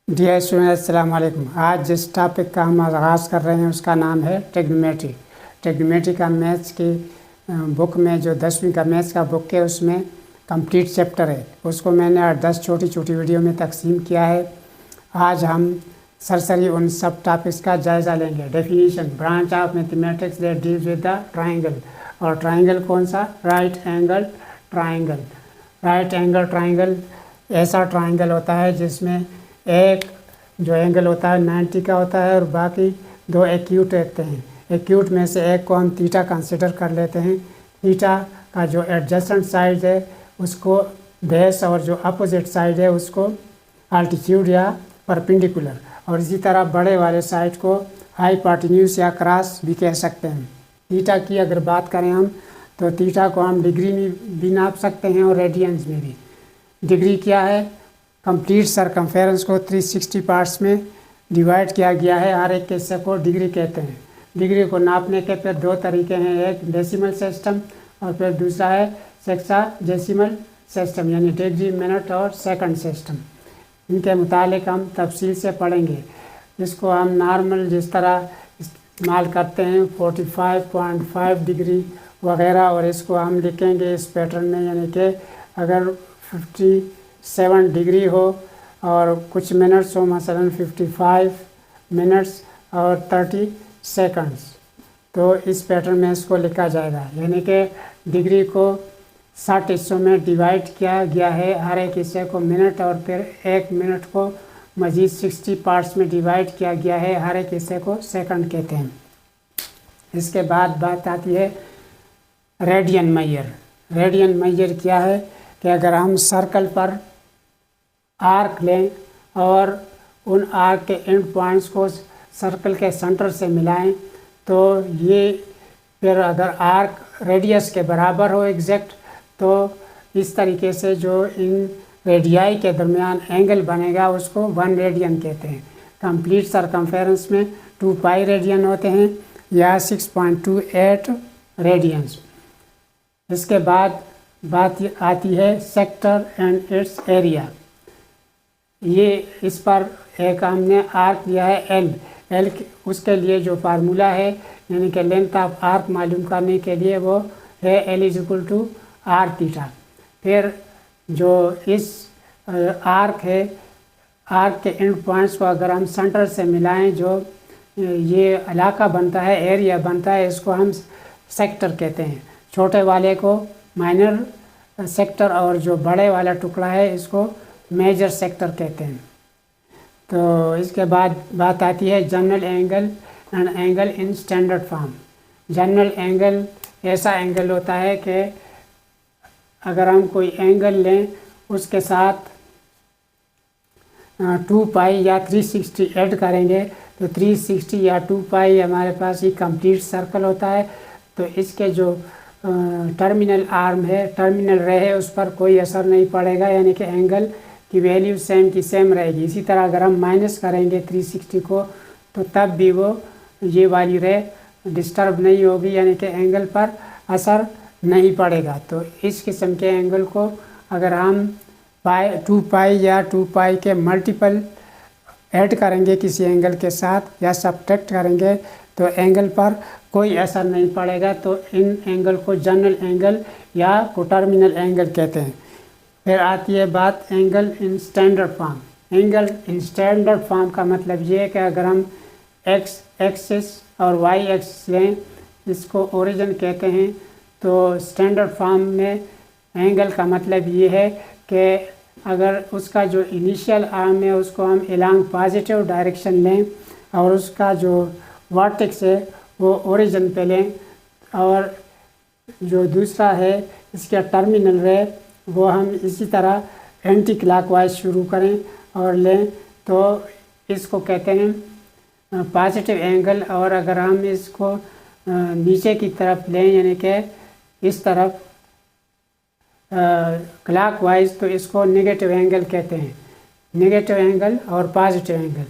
Dear student अस्सलाम वालेकुम। आज जिस टॉपिक का हम आगाज़ कर रहे हैं उसका नाम है ट्रिग्नोमेट्री। ट्रिग्नोमेट्री का मैथ्स की बुक में जो 10वीं का मैथ्स का बुक है उसमें कंप्लीट चैप्टर है, उसको मैंने 10 छोटी छोटी वीडियो में तकसीम किया है। आज हम सरसरी उन सब टॉपिक्स का जायज़ा लेंगे। Definition, branch of mathematics that deals with the triangle. और ट्राइंगल कौन सा? Right angle triangle. Right angle triangle ऐसा ट्राइंगल होता है जिसमें एक जो एंगल होता है 90 का होता है और बाकी दो एक्यूट रहते हैं। एक्यूट में से एक को हम थीटा कंसिडर कर लेते हैं। थीटा का जो एडजेसेंट साइड है उसको बेस और जो अपोजिट साइड है उसको अल्टीट्यूड या परपेंडिकुलर, और इसी तरह बड़े वाले साइड को हाइपोटेन्यूज या क्रॉस भी कह सकते हैं। थीटा की अगर बात करें हम तो थीटा को हम डिग्री में भी नाप सकते हैं और रेडियंस में भी। डिग्री क्या है? कंप्लीट सरकमफेरेंस को 360 पार्ट्स में डिवाइड किया गया है, हर एक हिस्से को डिग्री कहते हैं। डिग्री को नापने के फिर दो तरीके हैं, एक डेसिमल सिस्टम और फिर दूसरा है सेक्साडेसिमल सिस्टम, यानी डिग्री, मिनट और सेकंड सिस्टम। इनके मुतालिक हम तफसील से पढ़ेंगे। इसको हम नॉर्मल जिस तरह इस्तेमाल करते हैं 45.5 डिग्री वगैरह, और इसको हम लिखेंगे इस पैटर्न में, यानी कि अगर 57 डिग्री हो और कुछ मिनट्स हो, मसलन 55 मिनट्स और 30 सेकंड्स, तो इस पैटर्न में इसको लिखा जाएगा। यानी कि डिग्री को 60 हिस्सों में डिवाइड किया गया है, हर एक हिस्से को मिनट, और फिर एक मिनट को मज़ीद 60 पार्ट्स में डिवाइड किया गया है, हर एक हिस्से को सेकंड कहते हैं। इसके बाद बात आती है रेडियन मेजर। रेडियन मेजर क्या है कि अगर हम सर्कल पर आर्क लें और उन आर्क के एंड पॉइंट्स को सर्कल के सेंटर से मिलाएं, तो ये फिर अगर आर्क रेडियस के बराबर हो एग्जैक्ट, तो इस तरीके से जो इन रेडियाई के दरमियान एंगल बनेगा उसको 1 रेडियन कहते हैं। कंप्लीट सरकमफेरेंस में 2 पाई रेडियन होते हैं या 6.28 रेडियंस। इसके बाद बात आती है सेक्टर एंड इट्स एरिया। ये इस पर एक हमने आर्क लिया है एल उसके लिए जो फार्मूला है, यानी कि लेंथ ऑफ आर्क मालूम करने के लिए, वो है L=R थीटा। फिर जो इस आर्क है, आर्क के एंड पॉइंट्स को अगर हम सेंटर से मिलाएं, जो ये इलाका बनता है, एरिया बनता है, इसको हम सेक्टर कहते हैं। छोटे वाले को माइनर सेक्टर और जो बड़े वाला टुकड़ा है इसको मेजर सेक्टर कहते हैं। तो इसके बाद बात आती है general angle and angle in standard form. General angle ऐसा एंगल होता है कि अगर हम कोई एंगल लें उसके साथ 2 पाई या 360 ऐड करेंगे तो 360 या 2 पाई हमारे पास ही कंप्लीट सर्कल होता है। तो इसके जो टर्मिनल आर्म है, टर्मिनल रे है, उस पर कोई असर नहीं पड़ेगा, यानी कि एंगल की वैल्यू सेम की सेम रहेगी। इसी तरह अगर हम माइनस करेंगे 360 को तो तब भी वो ये वाली रे डिस्टर्ब नहीं होगी, यानी कि एंगल पर असर नहीं पड़ेगा। तो इस किस्म के एंगल को अगर हम 2 पाई या 2 पाई के मल्टीपल ऐड करेंगे किसी एंगल के साथ या सब्ट्रैक्ट करेंगे तो एंगल पर कोई असर नहीं पड़ेगा। तो इन एंगल को जनरल एंगल या कोटर्मिनल एंगल कहते हैं। फिर आती है बात angle in standard form. Angle in standard form का मतलब ये है कि अगर हम एक्स एक्सिस और वाई एक्सिस लें, इसको ओरिजिन कहते हैं, तो स्टैंडर्ड फॉर्म में एंगल का मतलब ये है कि अगर उसका जो इनिशियल आर्म है उसको हम एलॉन्ग पॉजिटिव डायरेक्शन लें और उसका जो वर्टेक्स है वो ओरिजिन पे लें, और जो दूसरा है इसका टर्मिनल रे वो हम इसी तरह एंटी क्लॉकवाइज शुरू करें और लें, तो इसको कहते हैं पॉजिटिव एंगल। और अगर हम इसको नीचे की तरफ लें, यानी कि इस तरफ क्लॉकवाइज, तो इसको नेगेटिव एंगल कहते हैं। नेगेटिव एंगल और positive angle,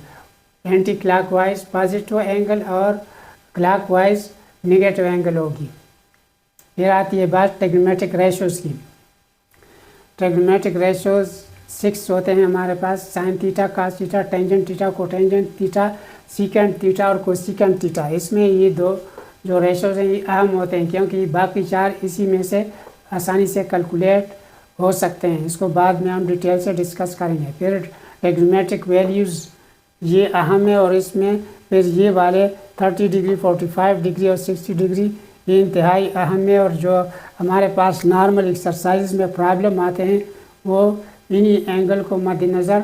anti clockwise positive angle और क्लॉकवाइज नेगेटिव एंगल होगी। फिर आती है बात ट्रिग्नोमेट्रिक रेशोज़ की। ट्रिग्नोमेट्रिक रेशोज़ 6 होते हैं हमारे पास, sine theta, cos theta, tangent theta, cotangent theta, secant theta और कोसिकेंट थीटा। इसमें ये दो जो रेशोज हैं ये अहम होते हैं, क्योंकि बाकी 4 इसी में से आसानी से कैलकुलेट हो सकते हैं। इसको बाद में हम डिटेल से डिस्कस करेंगे। फिर ट्रिग्नोमेट्रिक वैल्यूज़ ये अहम है, और इसमें फिर ये वाले 30 डिग्री, 45 डिग्री और 60 डिग्री ये इंतहाई अहम है। और जो हमारे पास नॉर्मल एक्सरसाइज में प्रॉब्लम आते हैं वो इन्हीं एंगल को मद्देनज़र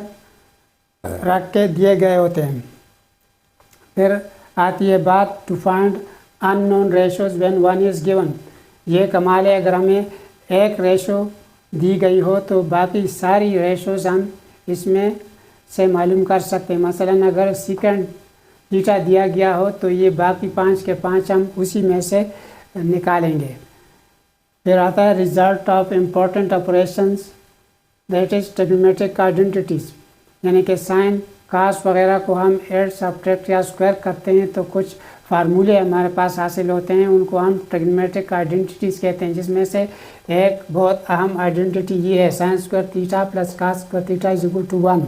रख के दिए गए होते हैं। फिर आती है बात to find unknown ratios when one is given. ये कमाल है, अगर हमें एक रेशो दी गई हो तो बाकी सारी रेशोज हम इसमें से मालूम कर सकते हैं। मसलन अगर सीकेंट थीटा दिया गया हो तो ये बाकी 5 के 5 हम उसी में से निकालेंगे। फिर आता है result of important operations that is trigonometric identities, यानी कि साइन कास वगैरह को हम ऐड, सब्ट्रैक्ट या स्क्वायर करते हैं तो कुछ फार्मूले हमारे पास हासिल होते हैं, उनको हम ट्रिग्नोमेट्रिक आइडेंटिटीज़ कहते हैं। जिसमें से एक बहुत अहम आइडेंटिटी ये है, sine square theta plus cos square theta is equal to 1।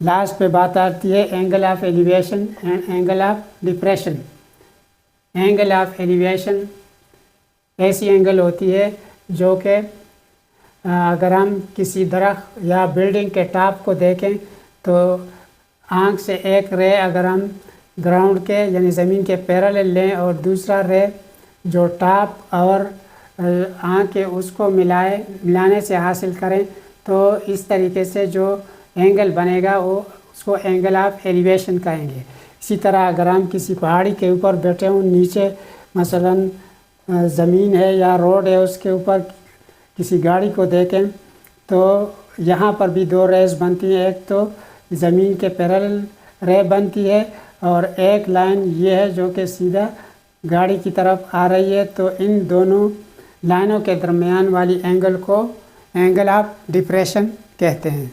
Last पे बात आती है angle of elevation and angle of depression. Angle of elevation ऐसी एंगल होती है जो कि अगर हम किसी दरख्त या बिल्डिंग के टॉप को देखें तो आँख से एक रे अगर हम ग्राउंड के यानी ज़मीन के पैरेलल लें और दूसरा रे जो टॉप और आँख के उसको मिलाने से हासिल करें तो इस तरीके से जो एंगल बनेगा वो उसको एंगल ऑफ एलिवेशन कहेंगे। इसी तरह अगर हम किसी पहाड़ी के ऊपर बैठे हों, नीचे मसलन ज़मीन है या रोड है, उसके ऊपर किसी गाड़ी को देखें तो यहाँ पर भी 2 रेस बनती हैं। एक तो ज़मीन के पैरेलल रे बनती है और एक लाइन ये है जो कि सीधा गाड़ी की तरफ आ रही है। तो इन दोनों लाइनों के दरमियान वाली एंगल को एंगल ऑफ डिप्रेशन कहते हैं।